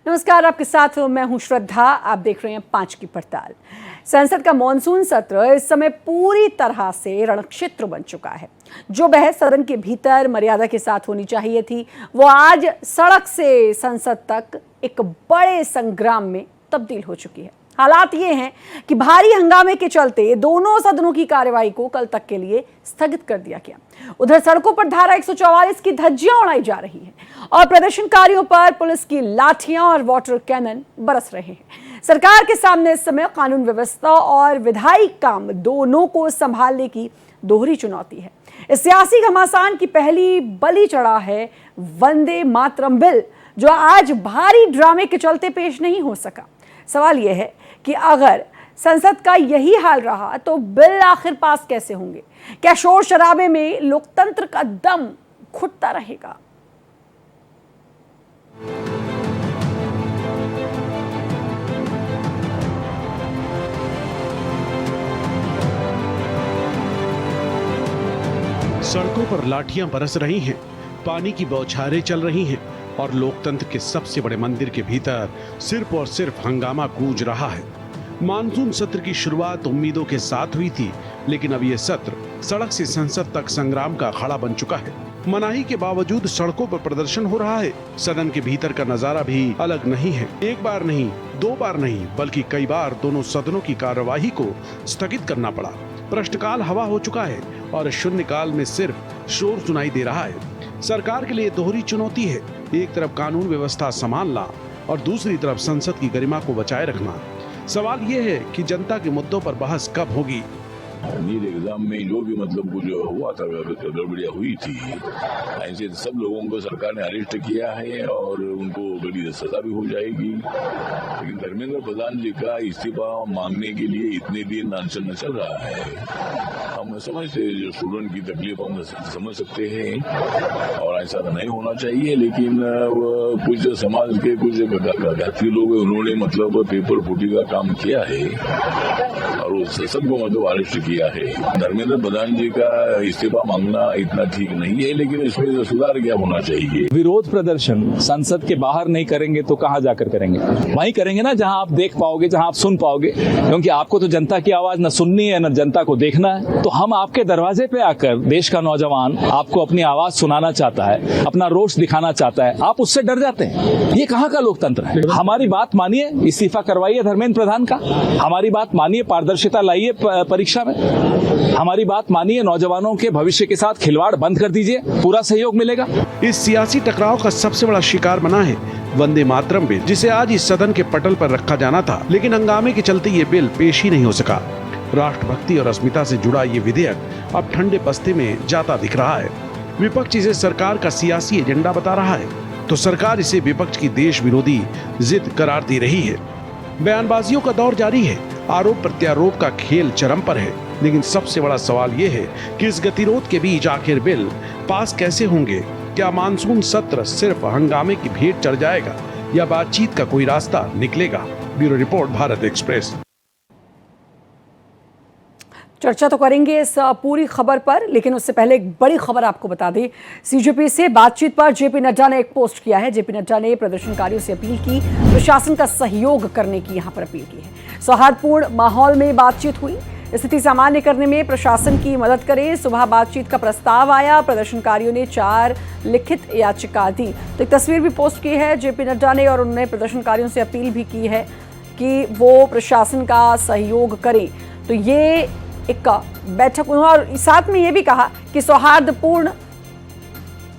नमस्कार, आपके साथ मैं हूं श्रद्धा। आप देख रहे हैं 5 की पड़ताल। संसद का मॉनसून सत्र इस समय पूरी तरह से रणक्षेत्र बन चुका है। जो बहस सदन के भीतर मर्यादा के साथ होनी चाहिए थी, वो आज सड़क से संसद तक एक बड़े संग्राम में तब्दील हो चुकी है। हालात ये हैं कि भारी हंगामे के चलते दोनों सदनों की कार्यवाही को कल तक के लिए स्थगित कर दिया गया। उधर सड़कों पर धारा 144 की धज्जियां उड़ाई जा रही हैं और प्रदर्शनकारियों पर पुलिस की लाठियां और वाटर कैनन बरस रहे हैं। सरकार के सामने इस समय कानून व्यवस्था और विधायी काम दोनों को संभालने की दोहरी चुनौती है। इस सियासी घमासान की पहली बलि चढ़ा है वंदे मातरम बिल, जो आज भारी ड्रामे के चलते पेश नहीं हो सका। सवाल यह है कि अगर संसद का यही हाल रहा तो बिल आखिर पास कैसे होंगे? क्या शोर शराबे में लोकतंत्र का दम घुटता रहेगा? सड़कों पर लाठियां बरस रही हैं, पानी की बौछारें चल रही हैं और लोकतंत्र के सबसे बड़े मंदिर के भीतर सिर्फ और सिर्फ हंगामा गूंज रहा है। मानसून सत्र की शुरुआत उम्मीदों के साथ हुई थी, लेकिन अब ये सत्र सड़क से संसद तक संग्राम का अखाड़ा बन चुका है। मनाही के बावजूद सड़कों पर प्रदर्शन हो रहा है। सदन के भीतर का नजारा भी अलग नहीं है। एक बार नहीं, 2 बार नहीं, बल्कि कई बार दोनों सदनों की कार्यवाही को स्थगित करना पड़ा। प्रश्नकाल हवा हो चुका है और शून्यकाल में सिर्फ शोर सुनाई दे रहा है। सरकार के लिए दोहरी चुनौती है, एक तरफ कानून व्यवस्था संभालना और दूसरी तरफ संसद की गरिमा को बचाए रखना। सवाल ये है कि जनता के मुद्दों पर बहस कब होगी। नीट एग्जाम में जो भी मतलब कुछ हुआ था, गड़बड़ियाँ हुई थी, ऐसे सब लोगों को सरकार ने अरेस्ट किया है और उनको बड़ी सजा भी हो जाएगी। लेकिन धर्मेंद्र प्रधान जी का इस्तीफा मांगने के लिए इतने दिन अनशन चल रहा है। हम समझते हैं, जो स्टूडेंट की तकलीफ हम समझ सकते हैं और ऐसा तो नहीं होना चाहिए, लेकिन कुछ समाज के कुछ घाती लोग उन्होंने मतलब पेपर फूटी का काम किया है और उस सबको मतलब अरेस्ट किया है। धर्मेंद्र प्रधान जी का इस्तीफा मांगना इतना ठीक नहीं है, लेकिन इसमें सुधार क्या होना चाहिए। विरोध प्रदर्शन संसद के बाहर नहीं करेंगे तो कहां जाकर करेंगे? वहीं करेंगे ना जहां आप देख पाओगे, जहां आप सुन पाओगे, क्योंकि आपको तो जनता की आवाज न सुननी है न जनता को देखना है। तो हम आपके दरवाजे पे आकर, देश का नौजवान आपको अपनी आवाज सुनाना चाहता है, अपना रोष दिखाना चाहता है, आप उससे डर जाते हैं। ये कहां का लोकतंत्र है? हमारी बात मानिए, इस्तीफा करवाइए धर्मेंद्र प्रधान का। हमारी बात मानिए, पारदर्शिता लाइए परीक्षा में। हमारी बात मानिए, नौजवानों के भविष्य के साथ खिलवाड़ बंद कर दीजिए, पूरा सहयोग मिलेगा। इस सियासी टकराव का सबसे बड़ा शिकार बना है वंदे मातरम बिल, जिसे आज इस सदन के पटल पर रखा जाना था, लेकिन हंगामे के चलते ये बिल पेश ही नहीं हो सका। राष्ट्रभक्ति और अस्मिता से जुड़ा ये विधेयक अब ठंडे बस्ते में जाता दिख रहा है। विपक्ष इसे सरकार का सियासी एजेंडा बता रहा है, तो सरकार इसे विपक्ष की देश विरोधी जिद करार दे रही है। बयानबाजियों का दौर जारी है, आरोप प्रत्यारोप का खेल चरम पर है, लेकिन सबसे बड़ा सवाल ये है कि इस गतिरोध के बीच आखिर बिल पास कैसे होंगे? क्या मानसून सत्र सिर्फ हंगामे की भेंट चढ़ जाएगा या बातचीत का कोई रास्ता निकलेगा? Bureau report, Bharat express. चर्चा तो करेंगे इस पूरी खबर पर, लेकिन उससे पहले एक बड़ी खबर आपको बता दें। सीजेपी से बातचीत पर जेपी नड्डा ने एक पोस्ट किया है। जेपी नड्डा ने प्रदर्शनकारियों से अपील की, प्रशासन का सहयोग करने की यहां पर अपील की है। सौहार्दपूर्ण माहौल में बातचीत हुई, स्थिति सामान्य करने में प्रशासन की मदद करें। सुबह बातचीत का प्रस्ताव आया, प्रदर्शनकारियों ने 4 लिखित याचिका दी। तो एक तस्वीर भी पोस्ट की है जेपी नड्डा ने, और उन्होंने प्रदर्शनकारियों से अपील भी की है कि वो प्रशासन का सहयोग करें। तो ये एक बैठक, और साथ में ये भी कहा कि सौहार्दपूर्ण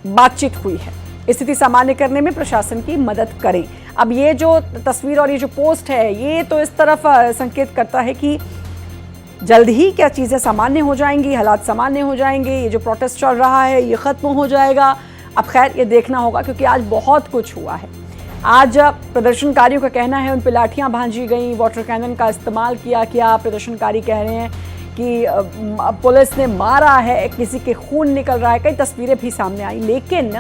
बातचीत हुई है, स्थिति सामान्य करने में प्रशासन की मदद करें। अब ये जो तस्वीर और ये जो पोस्ट है, ये तो इस तरफ संकेत करता है कि जल्द ही क्या चीज़ें सामान्य हो जाएंगी, हालात सामान्य हो जाएंगे, ये जो प्रोटेस्ट चल रहा है ये ख़त्म हो जाएगा। अब खैर ये देखना होगा, क्योंकि आज बहुत कुछ हुआ है। आज प्रदर्शनकारियों का कहना है उन पर लाठियाँ भांजी गई, वाटर कैनन का इस्तेमाल किया। प्रदर्शनकारी कह रहे हैं कि पुलिस ने मारा है, किसी के खून निकल रहा है, कई तस्वीरें भी सामने आई। लेकिन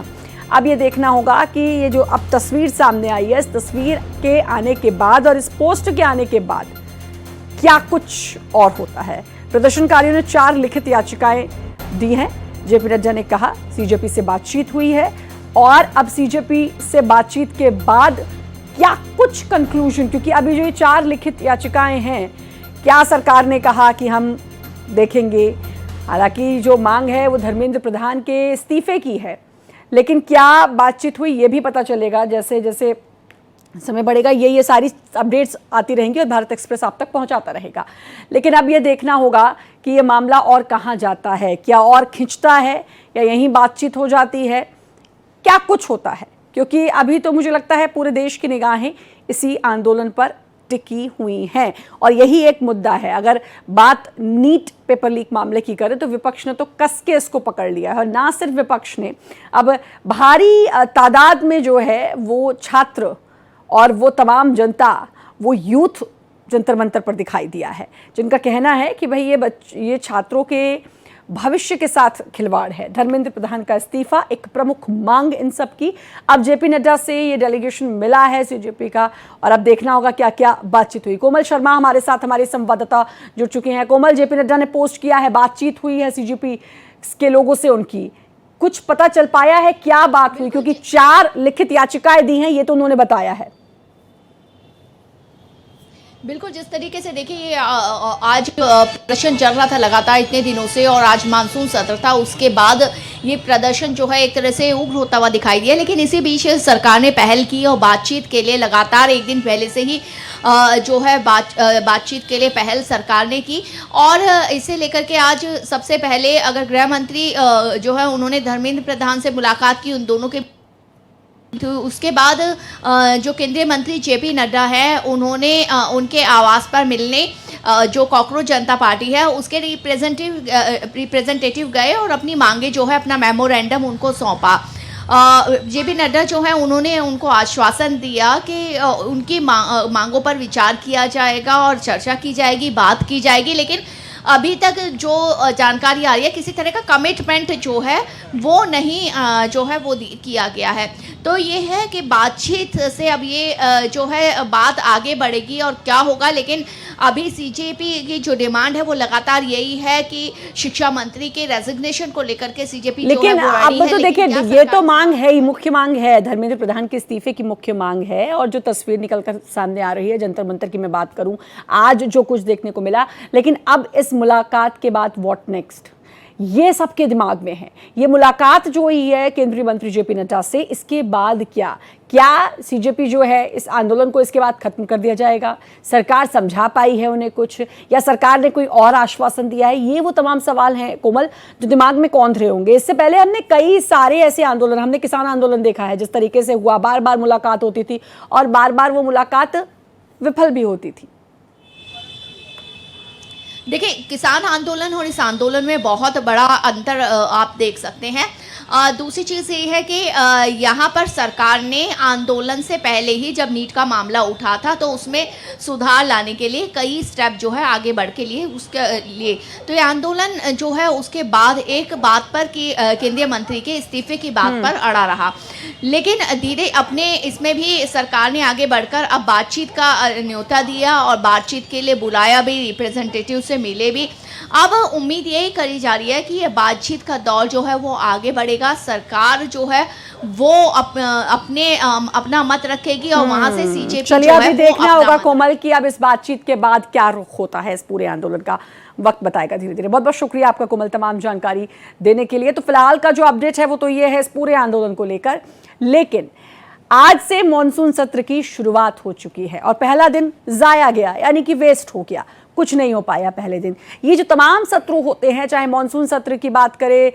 अब ये देखना होगा कि ये जो अब तस्वीर सामने आई है, इस तस्वीर के आने के बाद और इस पोस्ट के आने के बाद क्या कुछ और होता है। प्रदर्शनकारियों ने 4 लिखित याचिकाएं दी हैं। जेपी नड्डा ने कहा सीजेपी से बातचीत हुई है और अब सीजेपी से बातचीत के बाद क्या कुछ कंक्लूजन, क्योंकि अभी जो ये 4 लिखित याचिकाएं हैं, क्या सरकार ने कहा कि हम देखेंगे। हालांकि जो मांग है वो धर्मेंद्र प्रधान के इस्तीफे की है, लेकिन क्या बातचीत हुई ये भी पता चलेगा जैसे जैसे समय बढ़ेगा। ये सारी अपडेट्स आती रहेंगी और भारत एक्सप्रेस आप तक पहुंचाता रहेगा। लेकिन अब ये देखना होगा कि ये मामला और कहां जाता है, क्या और खिंचता है या यहीं बातचीत हो जाती है, क्या कुछ होता है, क्योंकि अभी तो मुझे लगता है पूरे देश की निगाहें इसी आंदोलन पर टिकी हुई हैं और यही एक मुद्दा है। अगर बात नीट पेपर लीक मामले की करें तो विपक्ष ने तो कस के इसको पकड़ लिया है और ना सिर्फ विपक्ष ने, अब भारी तादाद में जो है वो छात्र और वो तमाम जनता, वो यूथ जंतर मंतर पर दिखाई दिया है, जिनका कहना है कि भाई ये छात्रों के भविष्य के साथ खिलवाड़ है। धर्मेंद्र प्रधान का इस्तीफा एक प्रमुख मांग इन सब की। अब जेपी नड्डा से ये डेलीगेशन मिला है सीजेपी का और अब देखना होगा क्या क्या बातचीत हुई। कोमल शर्मा हमारे साथ, हमारे संवाददाता जुड़ चुके हैं। कोमल, जेपी नड्डा ने पोस्ट किया है, बातचीत हुई है सीजेपी के लोगों से, उनकी कुछ पता चल पाया है, क्या बात हुई? क्योंकि 4 लिखित याचिकाएं दी हैं, ये तो उन्होंने बताया है। बिल्कुल, जिस तरीके से देखिए ये आज प्रदर्शन चल रहा था लगातार इतने दिनों से और आज मानसून सत्र था, उसके बाद ये प्रदर्शन जो है एक तरह से उग्र होता हुआ दिखाई दिया। लेकिन इसी बीच सरकार ने पहल की और बातचीत के लिए लगातार एक दिन पहले से ही जो है बातचीत के लिए पहल सरकार ने की और इसे लेकर के आज सबसे पहले अगर गृह मंत्री जो है उन्होंने धर्मेंद्र प्रधान से मुलाकात की, उन दोनों के तो उसके बाद जो केंद्रीय मंत्री जेपी नड्डा है उन्होंने उनके आवास पर मिलने जो कॉकरोच जनता पार्टी है उसके रिप्रेजेंटेटिव गए और अपनी मांगे जो है अपना मेमोरेंडम उनको सौंपा। जेपी नड्डा जो है उन्होंने उनको आश्वासन दिया कि उनकी मांगों पर विचार किया जाएगा और चर्चा की जाएगी, बात की जाएगी। लेकिन अभी तक जो जानकारी आ रही है किसी तरह का कमिटमेंट जो है वो नहीं जो है वो किया गया है। तो ये है कि बातचीत से अब ये जो है बात आगे बढ़ेगी और क्या होगा। लेकिन अभी सीजेपी की जो डिमांड है वो लगातार यही है कि शिक्षा मंत्री के रेजिग्नेशन को लेकर के सीजेपी लेकिन अब तो देखिए ये तो मांग है ही, मुख्य मांग है, धर्मेंद्र प्रधान के इस्तीफे की मुख्य मांग है और जो तस्वीर निकलकर सामने आ रही है जंतर मंतर की मैं बात करूं, आज जो कुछ देखने को मिला, लेकिन अब इस मुलाकात के बाद व्हाट नेक्स्ट, ये सबके दिमाग में है। ये मुलाकात जो हुई है केंद्रीय मंत्री जेपी नड्डा से, इसके बाद क्या सीजेपी जो है इस आंदोलन को इसके बाद खत्म कर दिया जाएगा? सरकार समझा पाई है उन्हें कुछ, या सरकार ने कोई और आश्वासन दिया है? ये वो तमाम सवाल हैं कोमल जो दिमाग में कौंध रहे होंगे। इससे पहले हमने कई सारे ऐसे आंदोलन, हमने किसान आंदोलन देखा है जिस तरीके से हुआ, बार बार मुलाकात होती थी और बार बार वो मुलाकात विफल भी होती थी। देखिए, किसान आंदोलन और इस आंदोलन में बहुत बड़ा अंतर आप देख सकते हैं। दूसरी चीज़ ये है कि यहाँ पर सरकार ने आंदोलन से पहले ही जब नीट का मामला उठा था तो उसमें सुधार लाने के लिए कई स्टेप जो है आगे बढ़ के लिए उसके लिए तो ये आंदोलन जो है उसके बाद एक बात पर कि केंद्रीय मंत्री के इस्तीफे की बात पर अड़ा रहा। लेकिन धीरे अपने इसमें भी सरकार ने आगे बढ़कर अब बातचीत का न्योता दिया और बातचीत के लिए बुलाया भी, रिप्रेजेंटेटिव से मिले भी। अब उम्मीद यही करी जा रही है कि ये बातचीत का दौर जो है वो आगे बढ़ेगा, सरकार जो है वो अपना मत रखेगी और वहां से सीजेपी चलिए अभी देखना होगा कोमल कि अब इस बातचीत के बाद क्या रुख होता है इस पूरे आंदोलन का, वक्त बताएगा धीरे धीरे। बहुत बहुत शुक्रिया आपका कोमल तमाम जानकारी देने के लिए। तो फिलहाल का जो अपडेट है वो तो ये है इस पूरे आंदोलन को लेकर। लेकिन आज से मॉनसून सत्र की शुरुआत हो चुकी है और पहला दिन जाया गया, यानी कि वेस्ट हो गया, कुछ नहीं हो पाया पहले दिन। ये जो तमाम सत्र होते हैं, चाहे मॉनसून सत्र की बात करें,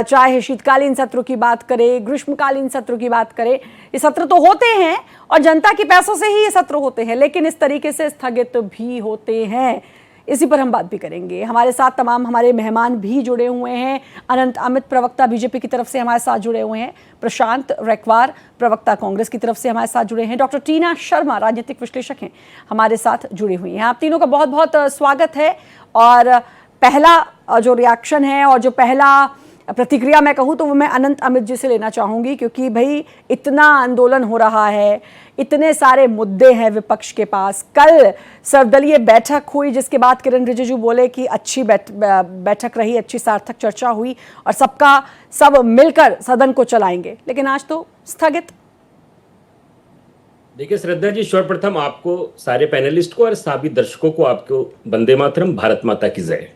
चाहे शीतकालीन सत्र की बात करें, ग्रीष्मकालीन सत्र की बात करें, ये सत्र तो होते हैं और जनता के पैसों से ही ये सत्र होते हैं, लेकिन इस तरीके से स्थगित भी होते हैं। इसी पर हम बात भी करेंगे। हमारे साथ तमाम हमारे मेहमान भी जुड़े हुए हैं। अनंत अमित प्रवक्ता बीजेपी की तरफ से हमारे साथ जुड़े हुए हैं, प्रशांत रेकवार प्रवक्ता कांग्रेस की तरफ से हमारे साथ जुड़े हैं, डॉक्टर टीना शर्मा राजनीतिक विश्लेषक हैं हमारे साथ जुड़ी हुई हैं। आप तीनों का बहुत बहुत स्वागत है। और पहला जो रिएक्शन है और जो पहला प्रतिक्रिया मैं कहूँ तो वो मैं अनंत अमित जी से लेना चाहूँगी, क्योंकि भाई इतना आंदोलन हो रहा है, इतने सारे मुद्दे हैं विपक्ष के पास। कल सर्वदलीय बैठक हुई जिसके बाद किरण रिजिजू बोले कि अच्छी बैठक रही, अच्छी सार्थक चर्चा हुई और सब मिलकर सदन को चलाएंगे, लेकिन आज तो स्थगित। देखिए श्रद्धा जी, सर्वप्रथम आपको, सारे पैनलिस्ट को और सभी दर्शकों को आपको वंदे मातरम, भारत माता की जय।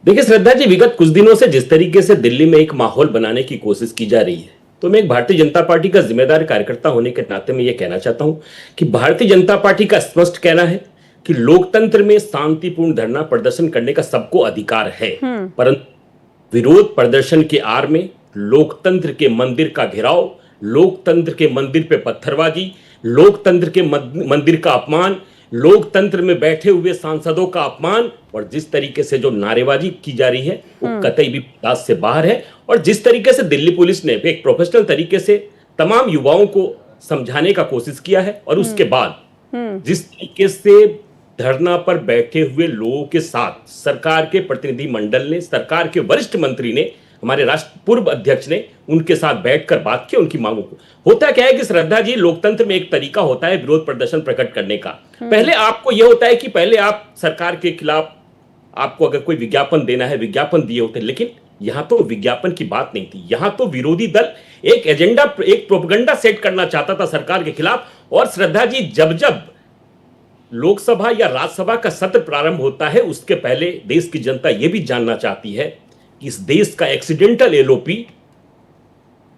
देखिए श्रद्धा जी, विगत कुछ दिनों से जिस तरीके से दिल्ली में एक माहौल बनाने की कोशिश की जा रही है, तो मैं एक भारतीय जनता पार्टी का जिम्मेदार कार्यकर्ता होने के नाते में यह कहना चाहता हूं कि भारतीय जनता पार्टी का स्पष्ट कहना है कि लोकतंत्र में शांतिपूर्ण धरना प्रदर्शन करने का सबको अधिकार है, परंतु विरोध प्रदर्शन के आड़ में लोकतंत्र के मंदिर का घेराव, लोकतंत्र के मंदिर पे पत्थरबाजी, लोकतंत्र के मंदिर का अपमान, लोकतंत्र में बैठे हुए सांसदों का अपमान और जिस तरीके से जो नारेबाजी की जा रही है वो कतई भी बर्दाश्त से बाहर है। और जिस तरीके से दिल्ली पुलिस ने एक प्रोफेशनल तरीके से तमाम युवाओं को समझाने का कोशिश किया है और उसके बाद जिस तरीके से धरना पर बैठे हुए लोगों के साथ सरकार के प्रतिनिधि मंडल ने, सरकार के वरिष्ठ मंत्री ने, हमारे राष्ट्र पूर्व अध्यक्ष ने उनके साथ बैठकर बात की, उनकी मांगों को। होता क्या है कि श्रद्धा जी, लोकतंत्र में एक तरीका होता है विरोध प्रदर्शन प्रकट करने का। पहले आपको यह होता है कि पहले आप सरकार के खिलाफ, आपको अगर कोई विज्ञापन देना है, विज्ञापन दिए होते, लेकिन यहां तो विज्ञापन की बात नहीं थी। यहां तो विरोधी दल एक एजेंडा, एक प्रोपेगेंडा सेट करना चाहता था सरकार के खिलाफ। और श्रद्धा जी, जब जब लोकसभा या राज्यसभा का सत्र प्रारंभ होता है, उसके पहले देश की जनता यह भी जानना चाहती है कि इस देश का एक्सीडेंटल एलओपी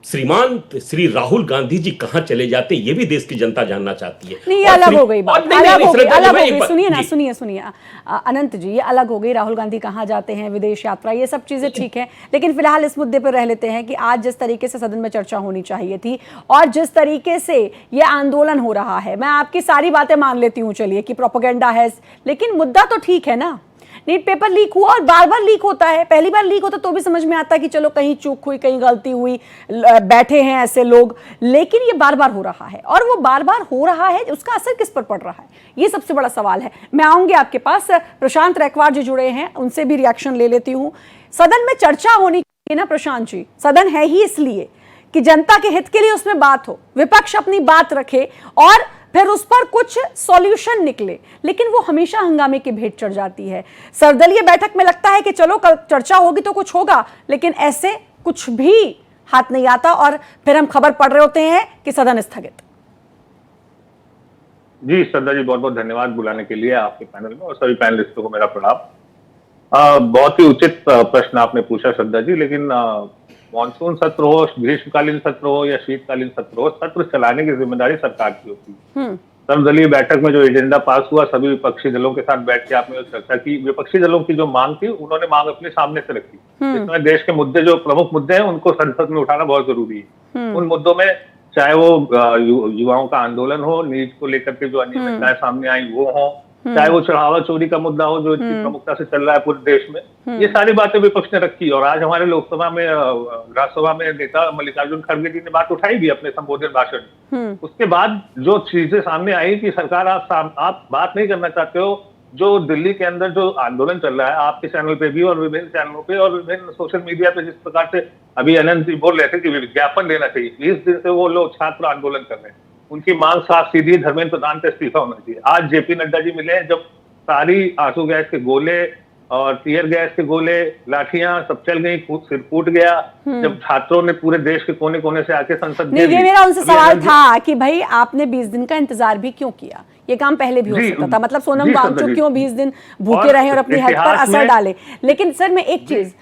श्रीमान श्री राहुल गांधी जी कहां चले जाते, ये भी देश की जनता जानना चाहती है। नहीं, ये अलग हो गई बात, अलग हो गई। सुनिए अनंत जी, ये अलग हो गई। राहुल गांधी कहां जाते हैं, विदेश यात्रा, ये सब चीजें ठीक है, लेकिन फिलहाल इस मुद्दे पर रह लेते हैं कि आज जिस तरीके से सदन में चर्चा होनी चाहिए थी और जिस तरीके से ये आंदोलन हो रहा है, मैं आपकी सारी बातें मान लेती हूँ, चलिए, कि प्रोपेगेंडा है, लेकिन मुद्दा तो ठीक है ना। नीट पेपर लीक हुआ और बार बार लीक होता है। पहली बार लीक होता तो भी समझ में आता कि चलो कहीं चूक हुई, कहीं गलती हुई, बैठे हैं ऐसे लोग, लेकिन ये बार बार हो रहा है और वो बार बार हो रहा है, उसका असर किस पर पड़ रहा है, ये सबसे बड़ा सवाल है। मैं आऊंगी आपके पास, प्रशांत रैकवार जी जुड़े हैं, उनसे भी रिएक्शन ले लेती हूँ। सदन में चर्चा होनी चाहिए ना प्रशांत जी, सदन है ही इसलिए कि जनता के हित के लिए उसमें बात हो, विपक्ष अपनी बात रखे और फिर उस पर कुछ सॉल्यूशन निकले, लेकिन वो हमेशा हंगामे की भेंट चढ़ जाती है। सर्वदलीय बैठक में लगता है कि चलो कल चर्चा होगी तो कुछ होगा, लेकिन ऐसे कुछ भी हाथ नहीं आता और फिर हम खबर पढ़ रहे होते हैं कि सदन स्थगित। जी श्रद्धा जी, बहुत बहुत धन्यवाद बुलाने के लिए आपके पैनल में, और सभी पैनलिस्टों को मेरा प्रणाम। बहुत ही उचित प्रश्न आपने पूछा श्रद्धा जी, लेकिन मानसून सत्र हो, ग्रीष्मकालीन सत्र हो या शीतकालीन सत्र हो, सत्र चलाने की जिम्मेदारी सरकार की होती है। सर्वदलीय बैठक में जो एजेंडा पास हुआ, सभी विपक्षी दलों के साथ बैठ के आपने चर्चा की। विपक्षी दलों की जो मांग थी, उन्होंने मांग अपने सामने से रखी। इसमें देश के मुद्दे, जो प्रमुख मुद्दे हैं, उनको संसद में उठाना बहुत जरूरी है। उन मुद्दों में चाहे वो युवाओं का आंदोलन हो, नीट को लेकर के जो अनियमितताएं सामने आई वो हो, चाहे वो चढ़ावा चोरी का मुद्दा हो जो इतनी प्रमुखता से चल रहा है पूरे देश में, ये सारी बातें विपक्ष ने रखी। और आज हमारे लोकसभा में, राज्यसभा में नेता मल्लिकार्जुन खड़गे जी ने बात उठाई भी अपने संबोधन भाषण में। उसके बाद जो चीजें सामने आई कि सरकार आप बात नहीं करना चाहते हो, जो दिल्ली के अंदर जो आंदोलन चल रहा है, आपके चैनल पे भी और विभिन्न चैनलों पे और विभिन्न सोशल मीडिया पे जिस प्रकार से अभी अनंत जी बोल रहे थे कि विज्ञापन देना चाहिए, 20 दिन से वो लोग छात्र आंदोलन कर रहे हैं, उनकी मांग साफ सीधी, धर्मेंद्र प्रधान का इस्तीफा होना चाहिए। आज जेपी नड्डा जी मिले, जब सारी आंसू गैस के गोले और टीयर गैस के गोले, लाठियां सब चल गई, सिर फूट गया, जब छात्रों ने पूरे देश के कोने कोने से आके संसद ये मेरा उनसे सवाल था कि भाई आपने 20 दिन का इंतजार भी क्यों किया, ये काम पहले भी हो सकता था, मतलब सोनम वांगचुक क्यों 20 दिन भूखे रहे और अपनी हेल्थ पर असर डाले। लेकिन सर मैं एक चीज,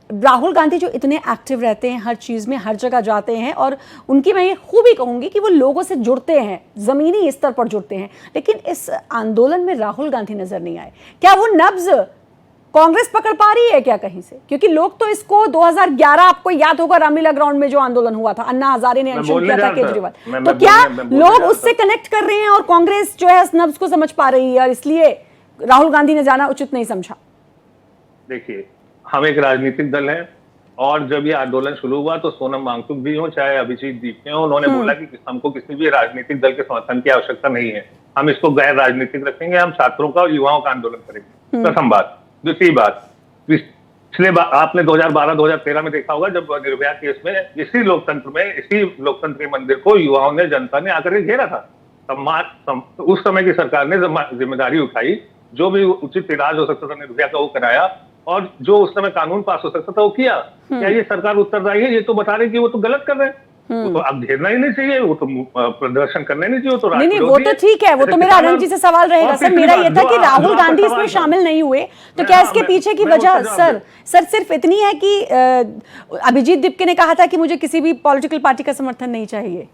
राहुल गांधी जो इतने एक्टिव रहते हैं, हर चीज में हर जगह जाते हैं और उनकी मैं ये खूबी कहूंगी कि वो लोगों से जुड़ते हैं, जमीनी स्तर पर जुड़ते हैं, लेकिन इस आंदोलन में राहुल गांधी नजर नहीं आए। क्या वो नब्ज कांग्रेस पकड़ पा रही है क्या कहीं से? क्योंकि लोग तो इसको 2011, आपको याद होगा रामलीला ग्राउंड में जो आंदोलन हुआ था, अन्ना हजारे ने अनशन किया था केजरीवाल, तो क्या लोग उससे कनेक्ट कर रहे हैं और कांग्रेस जो है इस नब्ज को समझ पा रही है और इसलिए राहुल गांधी ने जाना उचित नहीं समझा? देखिए, हम एक राजनीतिक दल हैं और जब ये आंदोलन शुरू हुआ तो सोनम वांगचुक भी हो चाहे अभिजीत दीपके हो, उन्होंने बोला कि हमको किसी भी राजनीतिक दल के समर्थन की आवश्यकता नहीं है, हम इसको गैर राजनीतिक रखेंगे, हम छात्रों का और युवाओं का आंदोलन करेंगे। प्रथम बात। दूसरी बात, पिछले आपने 2012-2013 में देखा होगा जब निर्भया केस में इसी लोकतंत्र के मंदिर को युवाओं ने, जनता ने आकर के घेरा था। उस समय की सरकार ने जिम्मेदारी उठाई, जो भी उचित इलाज हो सकता था निर्भया का वो कराया, और जो उस समय कानून पास हो सकता था वो किया। क्या ये सरकार उत्तरदायी है? ये तो बता रही कि वो तो गलत कर रहे हैं, वो तो अब घेरना ही नहीं चाहिए, वो तो प्रदर्शन करना ही नहीं चाहिए, वो तो नहीं, वो तो ठीक है, वो तो मेरा अनंत जी से सवाल रहेगा। सर, मेरा ये था कि राहुल गांधी इसमें शामिल नहीं हुए, तो क्या इसके पीछे की वजह सर सिर्फ इतनी है कि अभिजीत दीपके ने कहा था कि मुझे किसी भी पॉलिटिकल पार्टी का समर्थन नहीं चाहिए?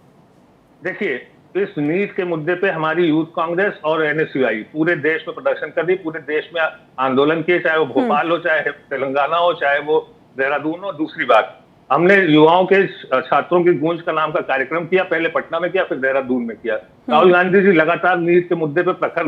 देखिए, इस नीट के मुद्दे पे हमारी यूथ कांग्रेस और एनएसयूआई पूरे देश में प्रदर्शन कर रही, पूरे देश में आंदोलन किए, चाहे वो भोपाल हो, चाहे तेलंगाना हो, चाहे वो देहरादून हो। दूसरी बात, हमने युवाओं के, छात्रों की गूंज का नाम का कार्यक्रम किया, पहले पटना में किया, फिर देहरादून में किया। राहुल गांधी जी लगातार नीट के मुद्दे पे प्रखर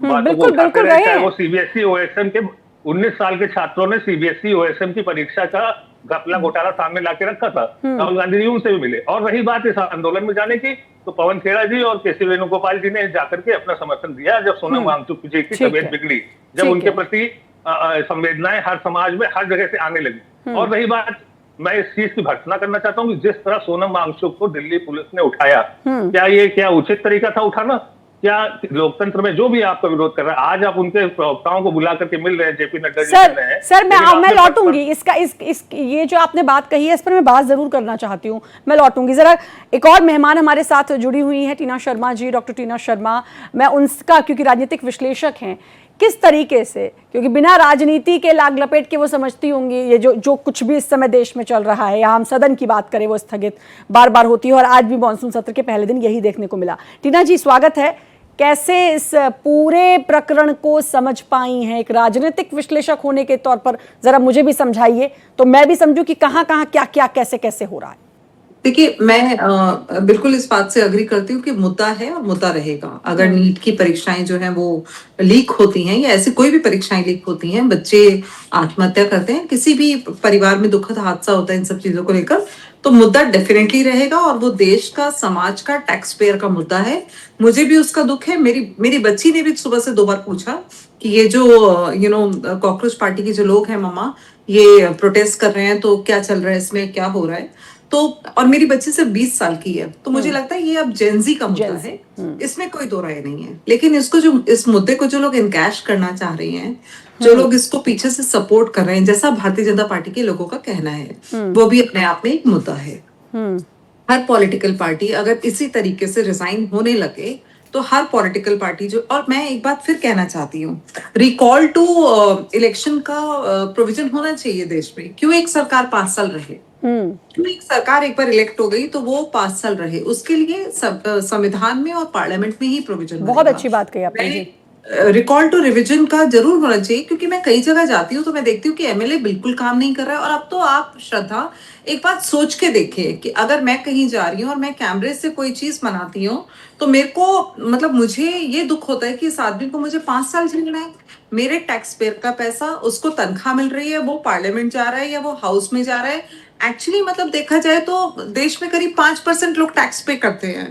बातों को उठाते रहे, चाहे वो सीबीएसई ओएसएम के 19 साल के छात्रों ने सीबीएसई ओएसएम की परीक्षा का घपला घोटाला सामने लाके रखा था, राहुल गांधी जी उनसे भी मिले। और रही बात इस आंदोलन में जाने की, तो पवन खेड़ा जी और केसी वेणुगोपाल जी ने जाकर के अपना समर्थन दिया जब सोनम वांगचुक जी की तबीयत बिगड़ी, जब उनके प्रति संवेदनाएं हर समाज में हर जगह से आने लगी। और रही बात, मैं इस चीज की भर्त्सना करना चाहता हूँ कि जिस तरह सोनम वांगचुक को दिल्ली पुलिस ने उठाया, क्या उचित तरीका था उठाना? क्या लोकतंत्र में जो भी आपका विरोध कर रहा है, आज आप उनके प्रवक्ताओं को बुला करके मिल रहे हैं, जेपी नड्डा जी मिल रहे हैं। सर, मैं लौटूंगी ये जो आपने बात कही है, इस पर मैं बात जरूर करना चाहती हूँ, मैं लौटूंगी। जरा एक और मेहमान हमारे साथ जुड़ी हुई है, टीना शर्मा जी, डॉक्टर टीना शर्मा। मैं उनका, क्योंकि राजनीतिक विश्लेषक हैं, किस तरीके से, क्योंकि बिना राजनीति के लाग लपेट के वो समझती होंगी ये जो कुछ भी इस समय देश में चल रहा है, या हम सदन की बात करें, वो स्थगित बार बार होती है, और आज भी मानसून सत्र के पहले दिन यही देखने को मिला। टीना जी, स्वागत है। कैसे इस पूरे प्रकरण को समझ पाई हैं एक राजनीतिक विश्लेषक होने के तौर पर? जरा मुझे भी समझाइए तो मैं भी समझूं कि कहां कहां क्या क्या कैसे कैसे हो रहा है। देखिए, मैं बिल्कुल इस बात से अग्री करती हूँ कि मुद्दा है और मुद्दा रहेगा। अगर नीट की परीक्षाएं जो हैं वो लीक होती हैं, या ऐसी कोई भी परीक्षाएं लीक होती हैं, बच्चे आत्महत्या करते हैं, किसी भी परिवार में दुखद हादसा होता है इन सब चीजों को लेकर, तो मुद्दा डेफिनेटली रहेगा। और वो देश का, समाज का, टैक्स पेयर का मुद्दा है। मुझे भी उसका दुख है। मेरी बच्ची ने भी सुबह से 2 बार पूछा कि ये जो कॉकरोच पार्टी के जो लोग हैं मम्मा, ये प्रोटेस्ट कर रहे हैं, तो क्या चल रहा है इसमें, क्या हो रहा है? तो और मेरी बच्ची सिर्फ 20 साल की है, तो मुझे लगता है ये अब जेनजी का मुद्दा है, इसमें कोई दो राय नहीं है। लेकिन इस मुद्दे को जो लोग इनकैश करना चाह रहे हैं, जो लोग इसको पीछे से सपोर्ट कर रहे हैं, जैसा भारतीय जनता पार्टी के लोगों का कहना है, वो भी अपने आप में एक मुद्दा है। हर पॉलिटिकल पार्टी अगर इसी तरीके से रिजाइन होने लगे, तो हर पॉलिटिकल पार्टी जो, और मैं एक बात फिर कहना चाहती हूँ, रिकॉल टू इलेक्शन का प्रोविजन होना चाहिए देश में। क्यों एक सरकार 5 साल रहे? क्यों एक सरकार एक बार इलेक्ट हो गई तो वो 5 साल रहे? उसके लिए संविधान में और पार्लियामेंट में ही प्रोविजन। बहुत अच्छी बात कही आपने। रिकॉल टू रिविजन का जरूर होना चाहिए, क्योंकि मैं कई जगह जाती हूँ तो मैं देखती हूँ कि एमएलए बिल्कुल काम नहीं कर रहा है। और अब तो आप श्रद्धा एक बात सोच के देखिए कि अगर मैं कहीं जा रही हूँ और मैं कैमरे से कोई चीज बनाती हूँ, तो मेरे को, मतलब मुझे ये दुख होता है कि इस आदमी को मुझे 5 साल झेलना है। मेरे टैक्स पेयर का पैसा, उसको तनख्वाह मिल रही है, वो पार्लियामेंट जा रहा है या वो हाउस में जा रहा है। एक्चुअली मतलब देखा जाए तो देश में करीब 5% लोग टैक्स पे करते हैं।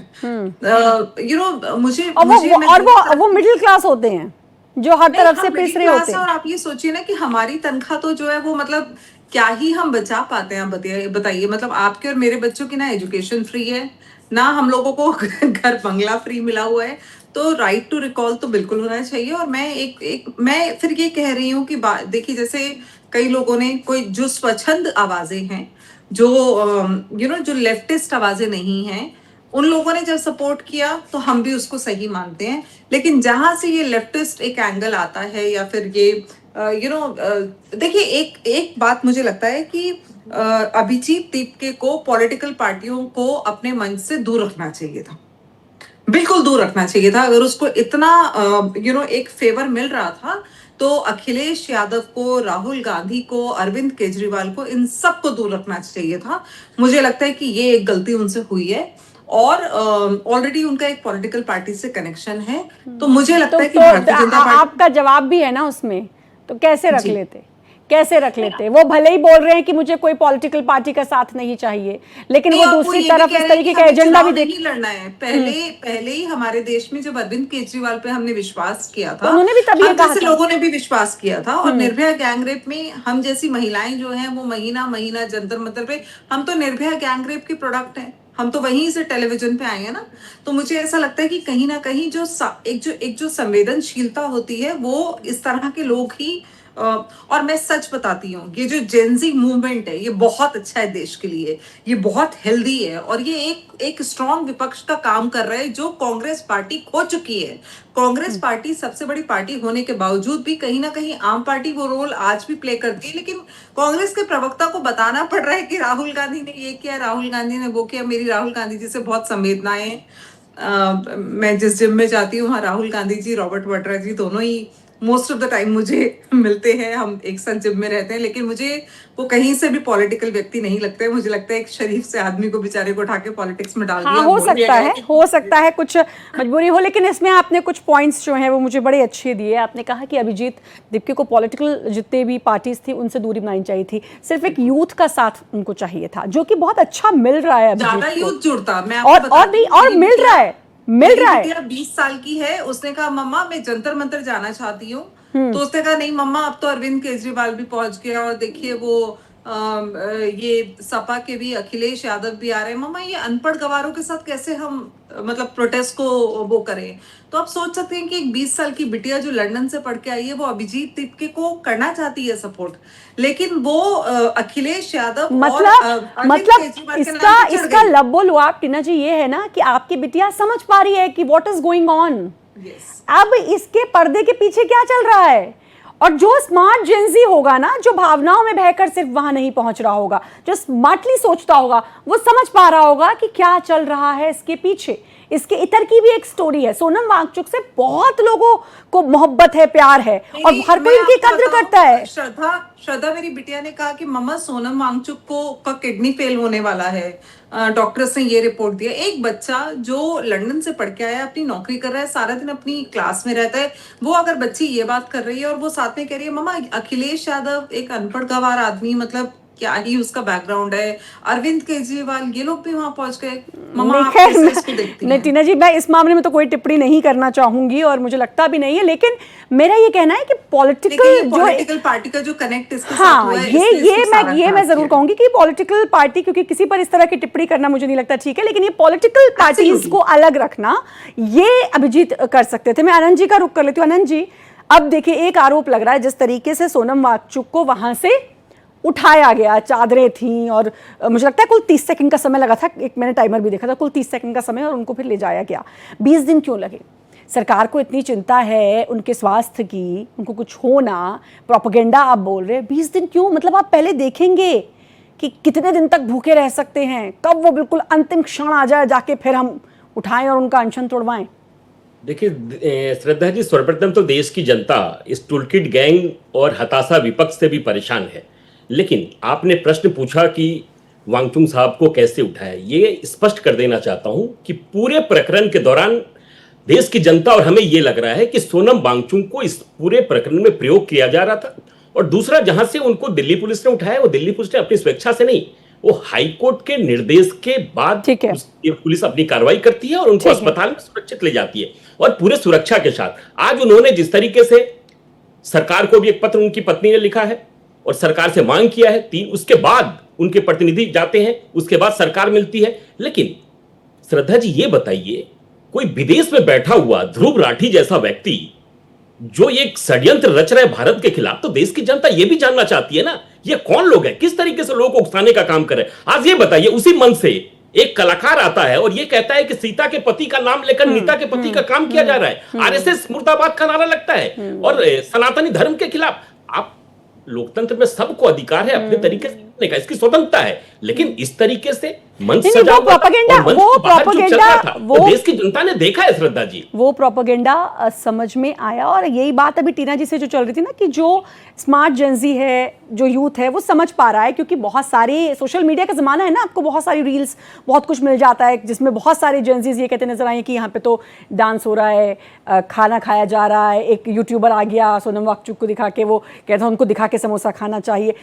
मुझे वो मिडिल क्लास होते हैं जो हर तरफ से पिस रहे होते हैं। और आप ये सोचिए ना कि हमारी तनख्वाह तो जो है वो, मतलब क्या ही हम बचा पाते हैं, बताइए। मतलब आपके और मेरे बच्चों की ना एजुकेशन फ्री है, ना हम लोगों को घर बंगला फ्री मिला हुआ है। तो राइट टू रिकॉल तो बिल्कुल होना चाहिए। और मैं फिर ये कह रही हूँ कि देखिए, जैसे कई लोगों ने, कोई जो स्वच्छंद आवाजें हैं, जो जो लेफ्टिस्ट आवाजें नहीं हैं, उन लोगों ने जब सपोर्ट किया तो हम भी उसको सही मानते हैं। लेकिन जहां से ये लेफ्टिस्ट एक एंगल आता है, या फिर ये देखिए, एक बात मुझे लगता है कि अभिजीत दीपके को पॉलिटिकल पार्टियों को अपने मंच से दूर रखना चाहिए था, बिल्कुल दूर रखना चाहिए था। अगर उसको इतना एक फेवर मिल रहा था, तो अखिलेश यादव को, राहुल गांधी को, अरविंद केजरीवाल को, इन सबको दूर रखना चाहिए था। मुझे लगता है कि ये एक गलती उनसे हुई है। और ऑलरेडी उनका एक पॉलिटिकल पार्टी से कनेक्शन है, तो मुझे लगता है कि भारतीय जनता पार्टी, आपका जवाब भी है ना उसमें, तो कैसे रख लेते? कैसे रख लेते? वो भले ही बोल रहे हैं कि मुझे कोई पॉलिटिकल पार्टी का साथ नहीं चाहिए, लेकिन वो दूसरी तरफ इस तरीके का एजेंडा भी नहीं लड़ना है। पहले ही हमारे देश में जब अरविंद केजरीवाल पे हमने विश्वास किया था, उन्होंने भी तभी हम कहा जैसे था। लोगों ने भी विश्वास किया था, और निर्भया गैंगरेप में हम जैसी महिलाएं जो हैं वो महीना महीना जंतर मंतर पे, हम तो निर्भया गैंगरेप के प्रोडक्ट हैं, हम तो वहीं से टेलीविजन पे आए हैं ना। तो मुझे ऐसा लगता है कि कहीं ना कहीं एक जो संवेदनशीलता होती है वो इस तरह के लोग ही, और मैं सच बताती हूँ, ये जो जेनजी मूवमेंट है ये बहुत अच्छा है देश के लिए, ये बहुत हेल्दी है, और ये एक स्ट्रॉन्ग विपक्ष का काम कर रहा है जो कांग्रेस पार्टी खो चुकी है। कांग्रेस पार्टी सबसे बड़ी पार्टी होने के बावजूद भी कहीं ना कहीं आम पार्टी वो रोल आज भी प्ले करती है, लेकिन कांग्रेस के प्रवक्ता को बताना पड़ रहा है कि राहुल गांधी ने ये किया, राहुल गांधी ने वो किया। मेरी राहुल गांधी जी से बहुत संवेदनाएं हैं। मैं जिस जिम में जाती हूँ वहाँ राहुल गांधी जी, रॉबर्ट वाड्रा जी दोनों ही मोस्ट ऑफ द टाइम मुझे मिलते हैं, हम एक साथ जिम में रहते हैं, लेकिन मुझे वो कहीं से भी पॉलिटिकल व्यक्ति नहीं लगते हैं। मुझे लगता है एक शरीफ से आदमी को बेचारे को उठा के पॉलिटिक्स में डाल दिया। हाँ, हो सकता है कुछ मजबूरी हो, लेकिन इसमें आपने कुछ पॉइंट्स जो हैं वो मुझे बड़े अच्छे दिए। आपने कहा कि अभिजीत दीपके को पॉलिटिकल जितने भी पार्टीज थी उनसे दूरी बनानी चाहिए थी, सिर्फ एक यूथ का साथ उनको चाहिए था, जो कि बहुत अच्छा मिल रहा है ज्यादा अभिजीत को। यूथ जुड़ता, मैं और मिल रहा है। 20 साल की है, उसने कहा मम्मा मैं जंतर मंतर जाना चाहती हूँ, तो उसने कहा नहीं मम्मा अब तो अरविंद केजरीवाल भी पहुंच गया, और देखिए वो ये सपा के भी अखिलेश यादव भी आ रहे हैं, मम्मा ये अनपढ़ गवारों के साथ कैसे हम मतलब प्रोटेस्ट को वो करें। तो आप सोच सकते हैं कि एक 20 साल की बिटिया जो लंदन से पढ़ के आई है वो अभिजीत दीपके को करना चाहती है सपोर्ट, लेकिन वो अखिलेश यादव इसका लब्बो लुआब टीना जी ये है ना कि आपकी बिटिया समझ पा रही है कि व्हाट इज गोइंग ऑन। अब इसके पर्दे के पीछे क्या चल रहा है, और जो स्मार्ट जेंजी होगा ना, जो भावनाओं में बहकर सिर्फ वहां नहीं पहुंच रहा होगा, जो स्मार्टली सोचता होगा, वो समझ पा रहा होगा कि क्या चल रहा है इसके पीछे। इसके इतर की भी एक स्टोरी है। सोनम वांगचुक से बहुत लोगों को मोहब्बत है, प्यार है, और हर कोई इनकी कद्र करता है। श्रद्धा मेरी बिटिया ने कहा कि मम्मा सोनम वांगचुक का किडनी फेल होने वाला है, डॉक्टर्स ने ये रिपोर्ट दिया। एक बच्चा जो लंदन से पढ़ के आया, अपनी नौकरी कर रहा है, सारा दिन अपनी क्लास में रहता है, वो अगर बच्ची ये बात कर रही है और वो साथ में कह रही है मम्मा अखिलेश यादव एक अनपढ़ गवार आदमी, मतलब क्या ही उसका बैकग्राउंड है, अरविंद केजरीवाल ये लोग भी वहां पहुंच गए, मम्मा आप कैसे इसको देखती हैं? नहीं टीना जी, मैं इस मामले में तो कोई टिप्पणी नहीं करना चाहूंगी, और मुझे लगता भी नहीं है, लेकिन मेरा ये कहना है कि पॉलिटिकल पार्टी का जो कनेक्ट इसके साथ हुआ है, ये मैं जरूर कहूंगी कि पॉलिटिकल पार्टी, क्योंकि किसी पर इस तरह की टिप्पणी करना मुझे नहीं लगता ठीक है, लेकिन ये पॉलिटिकल पार्टीज को अलग रखना ये अभिजीत कर सकते थे। मैं आनंद जी का रुख कर लेती हूँ। आनंद जी, अब देखिए एक आरोप लग रहा है, जिस तरीके से सोनम वांगचुक को वहां से उठाया गया, चादरें थी, और मुझे लगता है कुल 30 सेकंड का समय लगा था, एक मैंने टाइमर भी देखा था, कुल 30 सेकंड का समय, और उनको फिर ले जाया गया। 20 दिन क्यों लगे? सरकार को इतनी चिंता है उनके स्वास्थ्य की, उनको कुछ होना, प्रोपेगेंडा आप बोल रहे हैं, 20 दिन क्यों? मतलब आप पहले देखेंगे कि कितने दिन तक भूखे रह सकते हैं, कब वो बिल्कुल अंतिम क्षण आ जाए जाके फिर हम उठाएं और उनका अनशन तोड़वाएं। देखिए श्रद्धा जी, सर्वप्रथम तो देश की जनता इस टूलकिट गैंग और हताशा विपक्ष से भी परेशान है, लेकिन आपने प्रश्न पूछा कि वांगचुक साहब को कैसे उठाया। ये स्पष्ट कर देना चाहता हूं कि पूरे प्रकरण के दौरान देश की जनता और हमें ये लग रहा है कि सोनम वांगचुक को इस पूरे प्रकरण में प्रयोग किया जा रहा था, और दूसरा जहां से उनको दिल्ली पुलिस ने उठाया, वो दिल्ली पुलिस ने अपनी स्वेच्छा से नहीं, वो हाईकोर्ट के निर्देश के बाद पुलिस अपनी कार्रवाई करती है और उनको अस्पताल में सुरक्षित ले जाती है, और पूरे सुरक्षा के साथ। आज उन्होंने जिस तरीके से सरकार को भी एक पत्र उनकी पत्नी ने लिखा है और सरकार से मांग किया है, 3 उसके बाद उनके प्रतिनिधि जाते हैं, उसके बाद सरकार मिलती है। लेकिन श्रद्धा जी ये बताइए, कोई विदेश में बैठा हुआ ध्रुव राठी जैसा व्यक्ति जो एक षड्यंत्र रच रहा है भारत के खिलाफ, तो देश की जनता ये भी जानना चाहती है ना, ये कौन लोग हैं, किस तरीके से लोगों को उकसाने का काम कर रहे हैं। आज ये बताइए, उसी मन से एक कलाकार आता है और ये कहता है कि सीता के पति का नाम लेकर नीता के पति का काम किया जा रहा है, आरएसएस मुर्दाबाद का नारा लगता है, और सनातनी धर्म के खिलाफ। आप लोकतंत्र में सबको अधिकार है अपने तरीके से का, इसकी स्वतंत्रता है, लेकिन इस तरीके से मंच नहीं, सजा वो हुआ था प्रोपेगेंडा, और मंच वो के बाहर जो चल प्रोपेगेंडा, रहा था, वो देश की जनता ने देखा है श्रद्धा जी। वो प्रोपेगेंडा समझ में आया। और यही बात अभी टीना जी से जो चल रही थी ना, कि जो स्मार्ट जेंजी है, जो यूथ है, वो समझ पा रहा है, क्योंकि बहुत सारे सोशल मीडिया का ज़माना है ना, आपको बहुत सारी रील्स, बहुत कुछ मिल जाता है, जिसमें बहुत सारे जेंजीज ये कहते नजर आए कि यहाँ पे तो डांस हो रहा है, खाना खाया जा रहा है। एक यूट्यूबर आ गया सोनम वांगचुक को दिखा के, वो कहता है उनको दिखा के समोसा खाना चाहिए।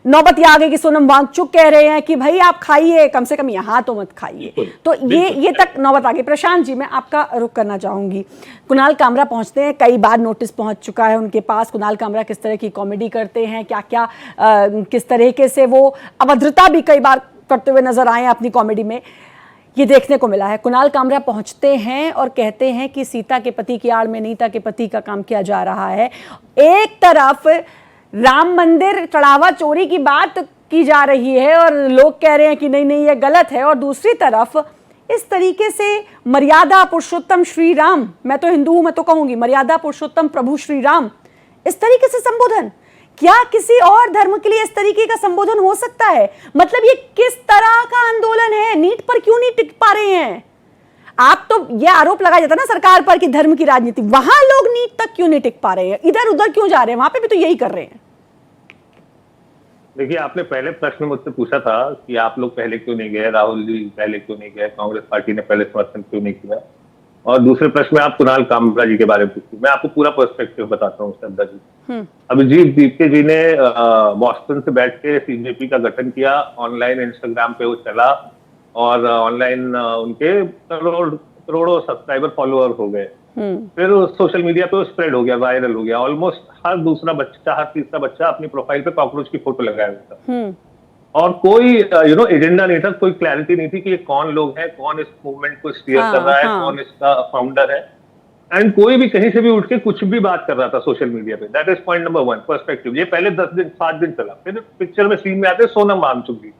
नौबत ये आ गई कि सोनम वांगचुक कह रहे हैं कि भाई आप खाइए, कम से कम यहाँ तो मत खाइए। तो ये तक नौबत आ गई। प्रशांत जी, मैं आपका रुख करना चाहूंगी। कुणाल कामरा पहुंचते हैं, कई बार नोटिस पहुंच चुका है उनके पास। कुणाल कामरा किस तरह की कॉमेडी करते हैं, क्या क्या किस तरीके से वो अभद्रता भी कई बार करते हुए नजर आए अपनी कॉमेडी में, ये देखने को मिला है। कुणाल कामरा पहुंचते हैं और कहते हैं कि सीता के पति की आड़ में नीता के पति का काम किया जा रहा है। एक तरफ राम मंदिर चढ़ावा चोरी की बात की जा रही है और लोग कह रहे हैं कि नहीं नहीं ये गलत है, और दूसरी तरफ इस तरीके से मर्यादा पुरुषोत्तम श्री राम, मैं तो हिंदू हूं, मैं तो कहूंगी मर्यादा पुरुषोत्तम प्रभु श्री राम, इस तरीके से संबोधन, क्या किसी और धर्म के लिए इस तरीके का संबोधन हो सकता है? मतलब ये किस तरह का आंदोलन है? नीट पर क्यों नहीं टिक पा रहे हैं आप? तो ये आरोप लगाया जाता है ना सरकार पर कि धर्म की राजनीति, वहां लोग नीट तक क्यों नहीं टिक पा रहे हैं, इधर उधर क्यों जा रहे हैं? वहां पे भी तो यही कर रहे हैं। देखिए, आपने पहले प्रश्न मुझसे पूछा था कि आप लोग पहले क्यों नहीं गए, राहुल जी पहले क्यों नहीं गए, कांग्रेस पार्टी ने पहले समर्थन क्यों नहीं किया, और दूसरे प्रश्न में आप कुणाल कामरा जी के बारे में पूछिए। मैं आपको पूरा पर्सपेक्टिव बताता हूँ श्रद्धा जी। अभिजीत दीपके जी ने बॉस्टन से बैठ के सीजेपी का गठन किया, ऑनलाइन इंस्टाग्राम पे वो चला और ऑनलाइन उनके करोड़ों सब्सक्राइबर फॉलोअर हो गए। फिर सोशल मीडिया पे वो स्प्रेड हो गया, वायरल हो गया। ऑलमोस्ट हर दूसरा बच्चा, हर तीसरा बच्चा अपनी प्रोफाइल पे कॉकरोच की फोटो लगाया हुआ था, और कोई एजेंडा नहीं था, कोई क्लैरिटी नहीं थी कि ये कौन लोग हैं, कौन इस मूवमेंट को स्टीयर कर रहा है, कौन इसका फाउंडर है, एंड कोई भी कहीं से भी उठ के कुछ भी बात कर रहा था सोशल मीडिया पे। That is point number 1, perspective. ये पहले 10 दिन 7 दिन चला। फिर पिक्चर में सीन में आते सोनम वांगचुक जी,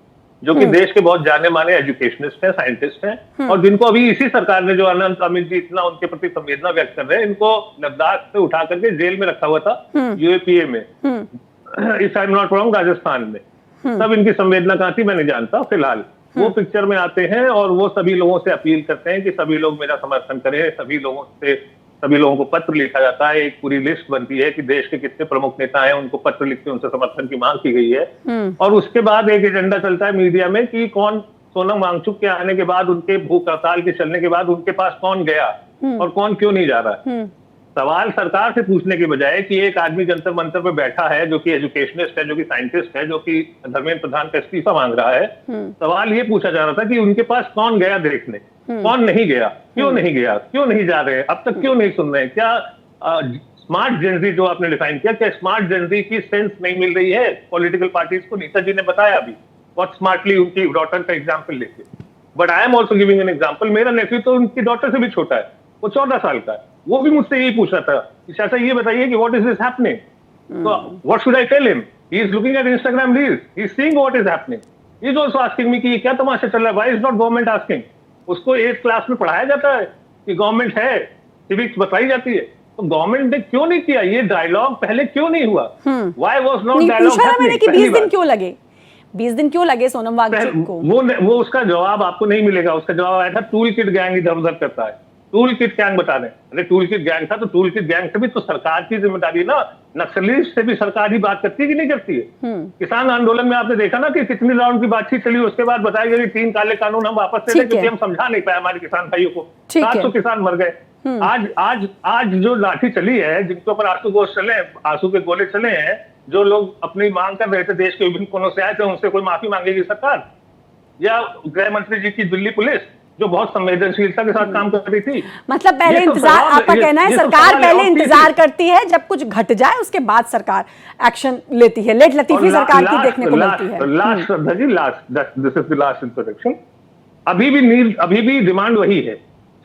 जो कि देश के बहुत जाने माने एजुकेशनिस्ट हैं, साइंटिस्ट हैं, और जिनको अभी इसी सरकार ने, जो अनंत अमित जी इतना उनके प्रति संवेदना व्यक्त कर रहे हैं, इनको लद्दाख से उठा करके जेल में रखा हुआ था, यूएपीए में, if I am not wrong, Rajasthan में। तब इनकी संवेदना कहां थी मैं नहीं जानता। फिलहाल वो पिक्चर में आते हैं और वो सभी लोगों से अपील करते हैं कि सभी लोग मेरा समर्थन करें। सभी लोगों को पत्र लिखा जाता है, एक पूरी लिस्ट बनती है कि देश के कितने प्रमुख नेता हैं, उनको पत्र लिख के उनसे समर्थन की मांग की गई है। और उसके बाद एक एजेंडा चलता है मीडिया में कि कौन सोनम वांगचुक के आने के बाद, उनके भूख हड़ताल के चलने के बाद उनके पास कौन गया और कौन क्यों नहीं जा रहा है। सवाल सरकार से पूछने के बजाय कि एक आदमी जंतर मंतर पे बैठा है, जो कि एजुकेशनिस्ट है, जो कि साइंटिस्ट है, जो कि धर्मेंद्र प्रधान का इस्तीफा मांग रहा है, सवाल ये पूछा जा रहा था कि उनके पास कौन गया देखने, कौन नहीं गया, क्यों नहीं गया, क्यों नहीं जा रहे, अब तक क्यों नहीं सुन रहे। क्या स्मार्ट जेंजी जो आपने डिफाइन किया, क्या स्मार्ट जेंजी की सेंस नहीं मिल रही है पॉलिटिकल पार्टीज को? नीता जी ने बताया अभी बहुत स्मार्टली उनकी डॉटर का एग्जाम्पल लेके, but I am also giving an example. मेरा नेफ्यू तो उनकी डॉटर से भी छोटा है, वो 14 साल का है। वो भी मुझसे यही पूछ रहा था कि चाचा ये बताइए कि what is this happening, so what should I tell him? He is looking at Instagram reels, he is seeing what is happening, he is also asking me कि ये क्या तमाशा चल रहा है, why is not government asking? उसको 8th class में पढ़ाया जाता है कि गवर्नमेंट है, सिविक्स बताई जाती है, तो गवर्नमेंट ने क्यों नहीं किया? ये डायलॉग पहले क्यों नहीं हुआ? Why was not dialogue happening? मैंने कि 20 दिन क्यों लगे, 20 दिन क्यों लगे सोनम वांगचुक को? वो उसका जवाब आपको नहीं मिलेगा। उसका जवाब आया था टूल किट गैंग इधर उधर करता है। टूल किट गैंग बता रहे हैं, अरे टूल किट गैंग था तो टूल किट गैंग से भी तो सरकार की जिम्मेदारी ना, नक्सली से भी सरकार ही बात करती है कि नहीं करती है? किसान आंदोलन में आपने देखा ना कि कितनी राउंड की बातचीत चली, उसके बाद बताया गया कि 3 काले कानून हम वापस ले लें क्योंकि हम समझा नहीं पाए हमारे किसान भाइयों को। 700 किसान मर गए। आज जो लाठी चली है, जिनके ऊपर आंसू के गोले चले हैं, जो लोग अपनी मांग कर रहे थे, देश के विभिन्न कोनों से आए थे, उनसे कोई माफी मांगेगी सरकार? या गृह मंत्री जी की दिल्ली पुलिस जो बहुत संवेदनशीलता के साथ काम कर रही थी? मतलब पहले इंतजार, आपका कहना है सरकार पहले इंतजार करती है, जब कुछ घट जाए उसके बाद सरकार एक्शन लेती है। लेट लतीफी सरकार की देखने को मिलती है। Last Shraddha ji, this is the last introduction. अभी भी डिमांड वही है।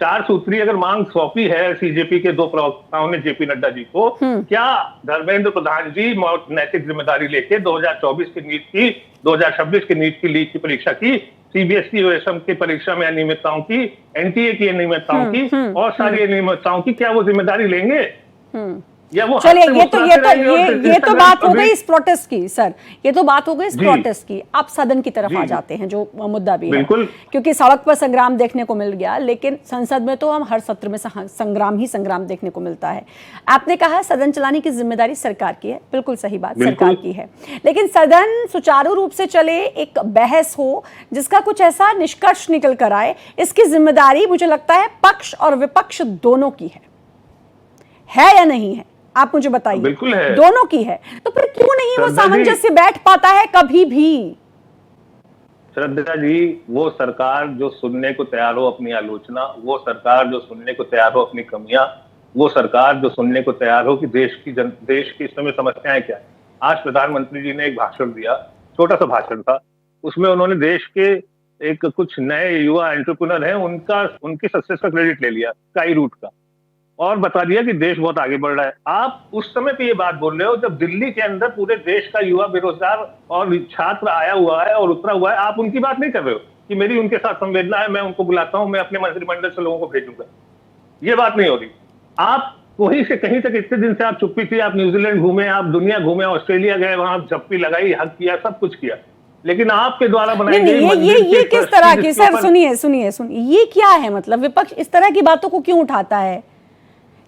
4 सूत्री अगर मांग सौंपी है सीजेपी के 2 प्रवक्ताओं ने जेपी नड्डा जी को, क्या धर्मेंद्र प्रधान जी नैतिक जिम्मेदारी लेके 2024 की नीट की, 2026 की नीट की लीक की परीक्षा की, सीबीएसई ओएसएम की परीक्षा में अनियमितताओं की, एनटीए की अनियमितताओं की और सारी अनियमितताओं की, क्या वो जिम्मेदारी लेंगे? या वो चलिए, हाथ से मुस्कुराते रहेंगे और ये तो बात हो गई अभी- इस प्रोटेस्ट की सर, ये तो बात हो गई इस जी। प्रोटेस्ट की। आप सदन की तरफ जी, आ जी। जाते हैं, जो मुद्दा भी है, बिल्कुल। क्योंकि सड़क पर संग्राम देखने को मिल गया, लेकिन संसद में तो हम हर सत्र में संग्राम ही संग्राम देखने को मिलता है। आपने कहा सदन चलाने की जिम्मेदारी सरकार की है, बिल्कुल सही बात, बिल्कुल। सरकार की है, लेकिन सदन सुचारू रूप से चले, एक बहस हो जिसका कुछ ऐसा निष्कर्ष निकल कर आए, इसकी जिम्मेदारी मुझे लगता है पक्ष और विपक्ष दोनों की है या नहीं है? आप मुझे बताइए। बिल्कुल है। दोनों की है, तो फिर क्यों नहीं वो श्रद्धा जी- सामंजस्य बैठ पाता है कभी भी? श्रद्धा जी, वो सरकार जो सुनने को तैयार हो अपनी आलोचना, वो सरकार जो सुनने को तैयार हो अपनी कमियां, वो सरकार जो सुनने को तैयार हो कि देश की इस समय समस्याएं क्या है। आज प्रधानमंत्री जी ने एक भाषण दिया, छोटा सा भाषण था, उसमें उन्होंने देश के एक कुछ नए युवा एंटरप्रेन्योर हैं उनकी सक्सेस का क्रेडिट ले लिया, स्काई रूट का, और बता दिया कि देश बहुत आगे बढ़ रहा है। आप उस समय पे ये बात बोल रहे हो जब दिल्ली के अंदर पूरे देश का युवा बेरोजगार और छात्र आया हुआ है और उतरा हुआ है। आप उनकी बात नहीं कर रहे हो कि मेरी उनके साथ संवेदना है, मैं उनको बुलाता हूं, मैं अपने मंत्रिमंडल से लोगों को भेजूंगा। ये बात नहीं हो रही। आप वहीं से कहीं तक इतने दिन से आप चुप्पी थी, आप न्यूजीलैंड घूमे, आप दुनिया घूमे, ऑस्ट्रेलिया गए, वहां झप्पी लगाई, हक किया, सब कुछ किया, लेकिन आपके द्वारा बनाई नहीं, गई मंदिर ये के किस ट्रस्टी तरह की, जिसके सर ऊपर- सुनिए, ये क्या है? मतलब विपक्ष इस तरह की बातों को क्यों उठाता है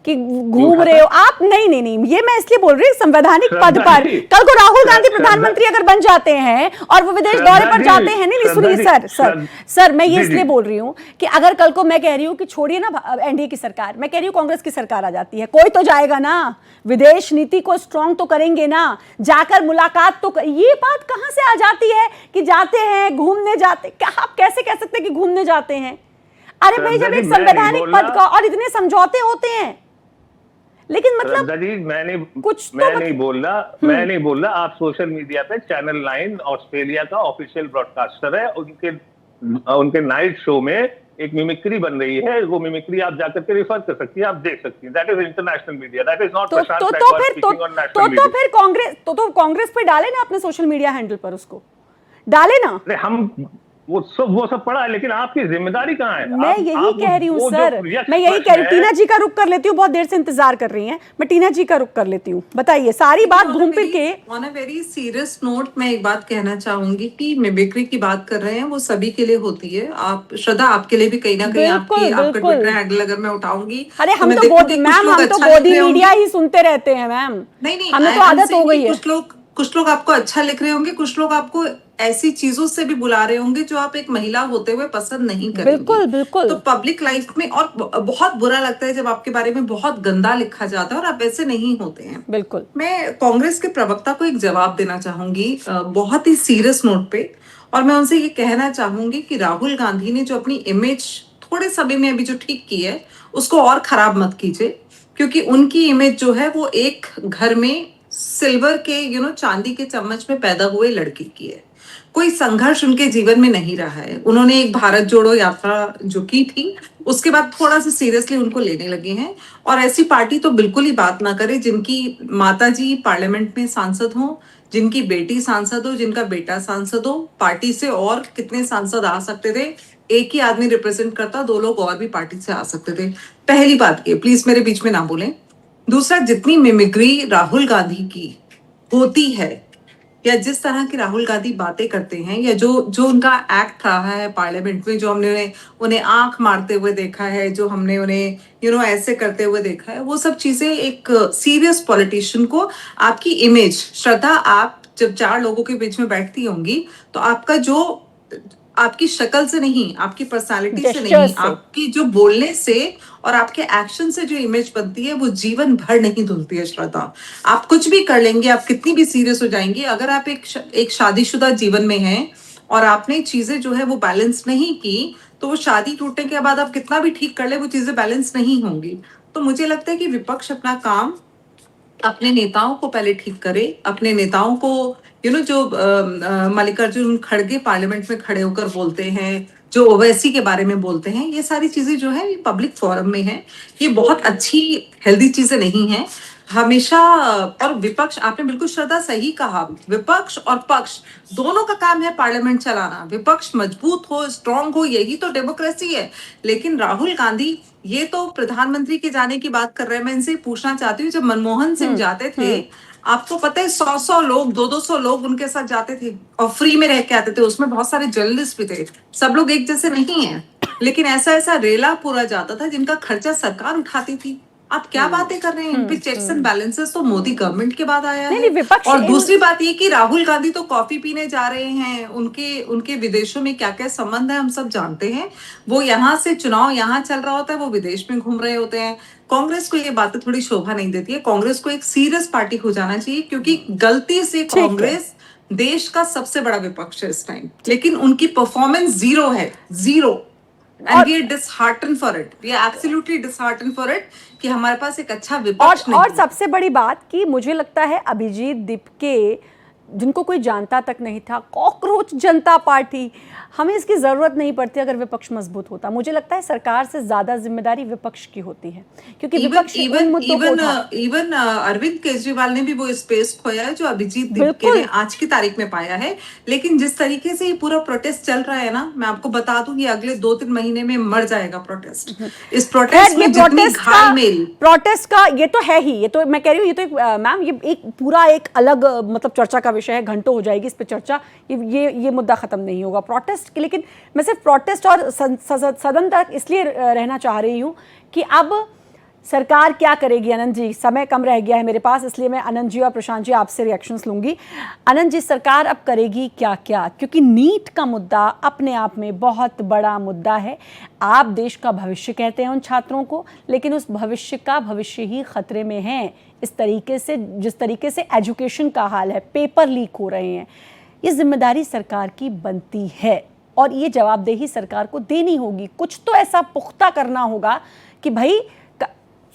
कि घूम रहे हो आप? नहीं, ये मैं इसलिए बोल रही हूँ, संवैधानिक पद पर कल को राहुल गांधी प्रधानमंत्री अगर बन जाते हैं और वो विदेश दौरे पर जाते हैं, नहीं सुनिए सर, मैं ये इसलिए बोल रही हूँ कि अगर कल को मैं कह रही हूँ कि छोड़िए ना एनडीए की सरकार, मैं कह रही हूँ कांग्रेस की सरकार आ जाती है, कोई तो जाएगा ना, विदेश नीति को स्ट्रांग तो करेंगे ना, जाकर मुलाकात तो ये बात कहां से आ जाती है कि जाते हैं घूमने जाते? क्या आप कैसे कह सकते हैं कि घूमने जाते हैं? अरे भाई, जब एक संवैधानिक पद का और इतने समझौते होते हैं, लेकिन मतलब जी, मैं नहीं बोल रहा। आप सोशल मीडिया पे चैनल 9 ऑस्ट्रेलिया का ऑफिशियल ब्रॉडकास्टर है, उनके नाइट शो में एक मिमिक्री बन रही है, वो मिमिक्री आप जाकर के रिफर कर सकती हैं, आप देख सकती हैं। That is international media, that is not Prashant Naidu speaking on national media. तो फिर कांग्रेस पे डाले ना अपने सोशल मीडिया हैंडल पर, उसको डाले ना। हम वो सब पड़ा है, लेकिन आपकी जिम्मेदारी कहाँ है? मैं यही कह रही हूँ सर, मैं यही कह रही हूँ। टीना जी का रुख कर लेती हूँ, बहुत देर से इंतजार कर रही हैं, मैं टीना जी का रुख कर लेती हूँ। बताइए, सारी बात घूम फिर के। On a very serious note मैं एक बात कहना चाहूंगी कि मिमिक्री की बात कर रहे हैं, वो सभी के लिए होती है। आप श्रद्धा, आपके लिए भी कहीं ना कहीं आपका ट्विटर हैंडल अगर मैं उठाऊंगी, अरे हम तो गोदी मीडिया ही सुनते रहते हैं मैम, नहीं, हमें तो आदत हो गई है। कुछ लोग आपको अच्छा लिख रहे होंगे, कुछ लोग आपको ऐसी चीजों से भी बुला रहे होंगे जो आप एक महिला होते हुए पसंद नहीं करेंगे। बिल्कुल। तो पब्लिक लाइफ में और बहुत बुरा लगता है जब आपके बारे में बहुत गंदा लिखा जाता है और आप ऐसे नहीं होते हैं। बिल्कुल। मैं कांग्रेस के प्रवक्ता को एक जवाब देना चाहूंगी बहुत ही सीरियस नोट पे, और मैं उनसे ये कहना चाहूंगी कि राहुल गांधी ने जो अपनी इमेज थोड़े समय में अभी जो ठीक की है, उसको और खराब मत कीजिए, क्योंकि उनकी इमेज जो है वो एक घर में सिल्वर के चांदी के चम्मच में पैदा हुए लड़की की है। कोई संघर्ष उनके जीवन में नहीं रहा है। उन्होंने एक भारत जोड़ो यात्रा जो की थी, उसके बाद थोड़ा सा सीरियसली उनको लेने लगे हैं, और ऐसी पार्टी तो बिल्कुल ही बात ना करे जिनकी माताजी पार्लियामेंट में सांसद हो, जिनकी बेटी सांसद हो, जिनका बेटा सांसद हो। पार्टी से और कितने सांसद आ सकते थे? एक ही आदमी रिप्रेजेंट करता, 2 लोग और भी पार्टी से आ सकते थे। पहली बात ये, प्लीज मेरे बीच में ना बोलें। दूसरा, जितनी मिमिक्री राहुल गांधी की होती है, या जिस तरह की राहुल गांधी बातें करते हैं, या जो उनका एक्ट रहा है पार्लियामेंट में, जो हमने उन्हें आंख मारते हुए देखा है, जो हमने उन्हें ऐसे करते हुए देखा है, वो सब चीजें एक सीरियस पॉलिटिशियन को आपकी इमेज, श्रद्धा, आप जब 4 लोगों के बीच में बैठती होंगी तो आपका जो आपकी शक्ल से नहीं, आपकी पर्सनालिटी से नहीं, आपकी जो बोलने से और आपके एक्शन से जो इमेज बनती है, वो जीवन भर नहीं धुलती है। श्रद्धा, आप कुछ भी कर लेंगे, आप कितनी भी सीरियस हो जाएंगे, अगर आप एक शादीशुदा जीवन में हैं और आपने चीजें जो है वो बैलेंस नहीं की, तो वो शादी टूटने के बाद आप कितना भी ठीक कर ले, वो चीजें बैलेंस नहीं होंगी। तो मुझे लगता है कि विपक्ष अपना काम अपने नेताओं को पहले ठीक करे, अपने नेताओं को जो मल्लिकार्जुन खड़गे पार्लियामेंट में खड़े होकर बोलते हैं, जो ओवैसी के बारे में बोलते हैं, ये सारी चीजें जो है ये पब्लिक फोरम में है, ये बहुत अच्छी हेल्दी चीजें नहीं है। हमेशा, और विपक्ष, आपने बिल्कुल श्रद्धा सही कहा, विपक्ष और पक्ष दोनों का काम है पार्लियामेंट चलाना। विपक्ष मजबूत हो, स्ट्रांग हो, यही तो डेमोक्रेसी है। लेकिन राहुल गांधी ये तो प्रधानमंत्री के जाने की बात कर रहे हैं। मैं इनसे पूछना चाहती हूँ, जब मनमोहन सिंह जाते थे, आपको पता है 100 लोग, 200 लोग उनके साथ जाते थे और फ्री में रह के आते थे। उसमें बहुत सारे जर्नलिस्ट भी थे। सब लोग एक जैसे नहीं है, लेकिन ऐसा रेला पूरा जाता था जिनका खर्चा सरकार उठाती थी। आप क्या बातें कर रहे हैं? इन पे चेक्स एंड बैलेंसेस तो मोदी गवर्नमेंट के बाद आया नहीं, है। विपक्ष और दूसरी बात ये कि राहुल गांधी तो कॉफी पीने जा रहे हैं, उनके विदेशों में क्या क्या संबंध है हम सब जानते हैं। वो यहाँ से चुनाव यहाँ चल रहा होता है, वो विदेश में घूम रहे होते हैं। कांग्रेस को ये बातें थोड़ी शोभा नहीं देती है। कांग्रेस को एक सीरियस पार्टी हो जाना चाहिए, क्योंकि गलती से कांग्रेस देश का सबसे बड़ा विपक्ष है इस टाइम, लेकिन उनकी परफॉर्मेंस जीरो है, zero. And we are disheartened for it. We are absolutely disheartened for it कि हमारे पास एक अच्छा विपक्ष नहीं और सबसे बड़ी बात कि मुझे लगता है अभिजीत दीपके, जिनको कोई जानता तक नहीं था, कॉकरोच जनता पार्टी, हमें इसकी ज़रूरत नहीं पड़ती अगर विपक्ष मजबूत होता। मुझे लगता है सरकार से ज़्यादा जिम्मेदारी विपक्ष की होती है, क्योंकि विपक्ष इवन अरविंद केजरीवाल ने भी वो स्पेस खोया है जो अभिजीत दीपके ने आज की तारीख में पाया है। लेकिन जिस तरीके से ये पूरा प्रोटेस्ट चल रहा है ना, मैं आपको बता दूं, ये अगले 2-3 महीने में मर जाएगा प्रोटेस्ट। इस प्रोटेस्ट में जितनी घालमेल, प्रोटेस्ट का ये तो है ही, ये तो मैं कह रही हूँ, ये तो मैम ये एक पूरा एक अलग मतलब चर्चा का विषय है, घंटों हो जाएगी इस पे चर्चा, ये मुद्दा खत्म नहीं होगा प्रोटेस्ट के। लेकिन मैं सिर्फ प्रोटेस्ट और सदन तक इसलिए रहना चाह रही हूँ कि अब सरकार क्या करेगी। आनंद जी, समय कम रह गया है मेरे पास, इसलिए मैं आनंद जी और प्रशांत जी आपसे रिएक्शंस लूंगी। आनंद जी, सरकार अब करेगी क्या क्या, क्योंकि नीट का मुद्दा अपने आप में बहुत बड़ा मुद्दा है। आप देश का भविष्य कहते हैं उन छात्रों को, लेकिन उस भविष्य का भविष्य ही खतरे में है इस तरीके से, जिस तरीके से एजुकेशन का हाल है, पेपर लीक हो रहे हैं। ये जिम्मेदारी सरकार की बनती है और ये जवाबदेही सरकार को देनी होगी। कुछ तो ऐसा पुख्ता करना होगा कि भाई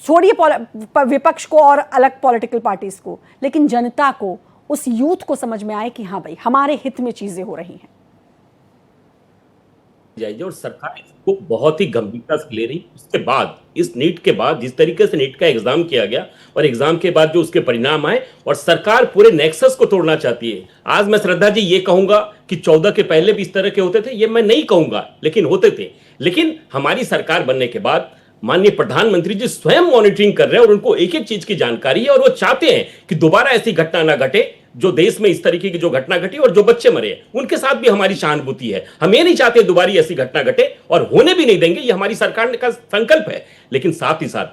छोड़िए विपक्ष को और अलग पॉलिटिकल पार्टीज को, लेकिन जनता को, उस यूथ को समझ में आए कि हाँ भाई हमारे हित में चीजें हो रही हैं जाइए। और सरकार इसको बहुत ही गंभीरता से ले रही। उसके बाद, इस नीट के बाद, जिस तरीके से नीट का एग्जाम किया गया और एग्जाम के बाद जो उसके परिणाम आए, और सरकार पूरे नेक्सस को तोड़ना चाहती है। आज मैं श्रद्धा जी ये कहूंगा कि 14 के पहले भी इस तरह के होते थे, ये मैं नहीं कहूंगा, लेकिन होते थे। लेकिन हमारी सरकार बनने के बाद माननीय प्रधानमंत्री जी स्वयं मॉनिटरिंग कर रहे हैं और उनको एक एक चीज की जानकारी है, और वो चाहते हैं कि दोबारा ऐसी घटना ना घटे जो देश में इस तरीके की जो घटना घटी और जो बच्चे मरे, उनके साथ भी हमारी सहानुभूति है। हम ये नहीं चाहते दोबारा ऐसी घटना घटे, और होने भी नहीं देंगे, ये हमारी सरकार का संकल्प है। लेकिन साथ ही साथ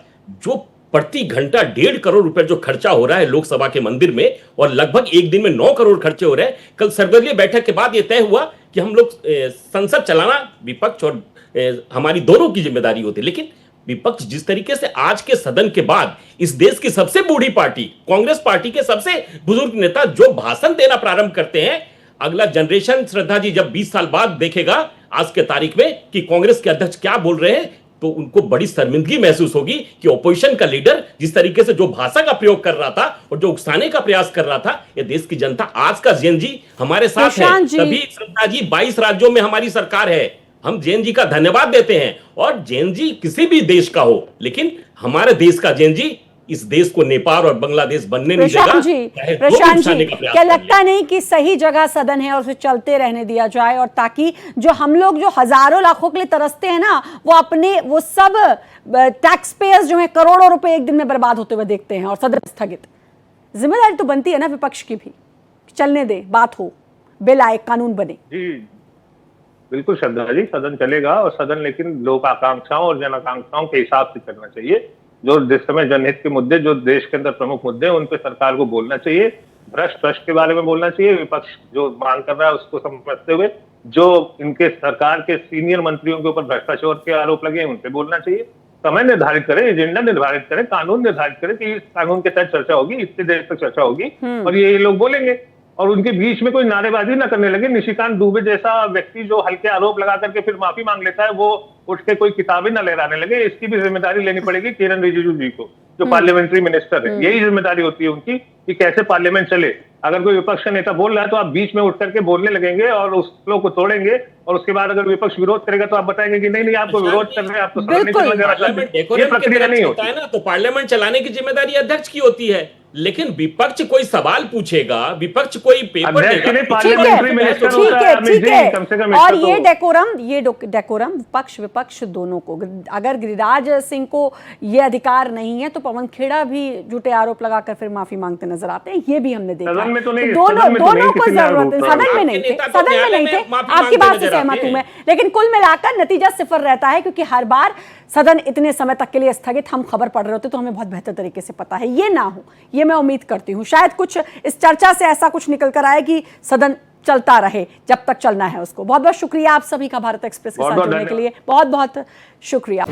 जो प्रति घंटा 1.5 करोड़ रुपए जो खर्चा हो रहा है लोकसभा के मंदिर में, और लगभग एक दिन में 9 करोड़ खर्चे हो रहे हैं। कल सर्वदलीय बैठक के बाद यह तय हुआ कि हम लोग संसद चलाना विपक्ष और हमारी दोनों की जिम्मेदारी होती है। लेकिन विपक्ष जिस तरीके से आज के सदन के बाद इस देश की सबसे बूढ़ी पार्टी कांग्रेस पार्टी के सबसे बुजुर्ग नेता जो भाषण देना प्रारंभ करते हैं, अगला जनरेशन श्रद्धा जी जब 20 साल बाद देखेगा आज के तारीख में कि कांग्रेस के अध्यक्ष क्या बोल रहे हैं, तो उनको बड़ी शर्मिंदगी महसूस होगी कि ओपोजिशन का लीडर जिस तरीके से जो भाषा का प्रयोग कर रहा था और जो उकसाने का प्रयास कर रहा था, ये देश की जनता, आज का जेन जी हमारे साथ है। तभी श्रद्धा जी 22 राज्यों में हमारी सरकार है। हम जैन जी का धन्यवाद देते हैं, और जैन जी किसी भी देश का हो, लेकिन हमारे देश का जैन जी इस देश को नेपाल और बांग्लादेश बनने नहीं देगा। प्रशांत जी, क्या लगता नहीं कि सही जगह सदन है और उसे चलते रहने दिया जाए, और ताकि जो हम लोग जो हजारों लाखों के लिए तरसते हैं ना, वो सब टैक्स पेयर्स जो है करोड़ों रुपए एक दिन में बर्बाद होते हुए देखते हैं और सदन स्थगित। जिम्मेदारी तो बनती है ना विपक्ष की भी, चलने दे, बात हो, बिल आए, कानून बने। जी बिल्कुल श्रद्धा जी, सदन चलेगा, और सदन लेकिन लोक आकांक्षाओं और जन आकांक्षाओं के हिसाब से चलना चाहिए। जो जिस समय जनहित के मुद्दे, जो देश के अंदर प्रमुख मुद्दे हैं, उन पे सरकार को बोलना चाहिए। भ्रष्ट के बारे में बोलना चाहिए। विपक्ष जो मांग कर रहा है उसको समझते हुए जो इनके सरकार के सीनियर मंत्रियों के ऊपर भ्रष्टाचार के आरोप लगे हैं, उन पे बोलना चाहिए। समय निर्धारित करें, एजेंडा निर्धारित करें, कानून निर्धारित करें कि इस कानून के तहत चर्चा होगी, इतनी देर तक चर्चा होगी, और ये लोग बोलेंगे, और उनके बीच में कोई नारेबाजी ना करने लगे। निशिकांत दुबे जैसा व्यक्ति जो हल्के आरोप लगा करके फिर माफी मांग लेता है, वो उठ के कोई किताबें ना लहराने लगे। इसकी भी जिम्मेदारी लेनी पड़ेगी किरण रिजिजू जी को, जो पार्लियामेंट्री मिनिस्टर है। यही जिम्मेदारी होती है उनकी कि कैसे पार्लियामेंट चले। अगर कोई विपक्ष का नेता बोल रहा है तो आप बीच में उठ करके बोलने लगेंगे और उस फ्लो को तोड़ेंगे, और उसके बाद अगर विपक्ष विरोध करेगा तो आप बताएंगे कि नहीं आपको विरोध कर रहे हैं, आप तो सदन नहीं चलने देना चाहते। ये प्रक्रिया नहीं होती है ना, तो पार्लियामेंट चलाने की जिम्मेदारी अध्यक्ष की होती है, लेकिन विपक्ष कोई सवाल पूछेगा, विपक्ष कोई पेपर देगा, ठीक है। और ये डेकोरम पक्ष विपक्ष दोनों को, अगर गिरिराज सिंह को ये अधिकार नहीं है तो पवन खेड़ा भी झूठे आरोप लगाकर फिर माफी मांगते नजर आते हैं, ये भी हमने देखा। दोनों को जरूरत है, सदन में नहीं थे, आपकी बात से सहमत हूं मैं, लेकिन कुल मिलाकर नतीजा सिफर रहता है, क्योंकि हर बार सदन इतने समय तक के लिए स्थगित हम खबर पढ़ रहे होते तो हमें बहुत बेहतर तरीके से पता है, ये ना हो, ये मैं उम्मीद करती हूँ। शायद कुछ इस चर्चा से ऐसा कुछ निकल कर आए कि सदन चलता रहे जब तक चलना है उसको। बहुत बहुत शुक्रिया आप सभी का भारत एक्सप्रेस के साथ जुड़ने के लिए, बहुत बहुत शुक्रिया।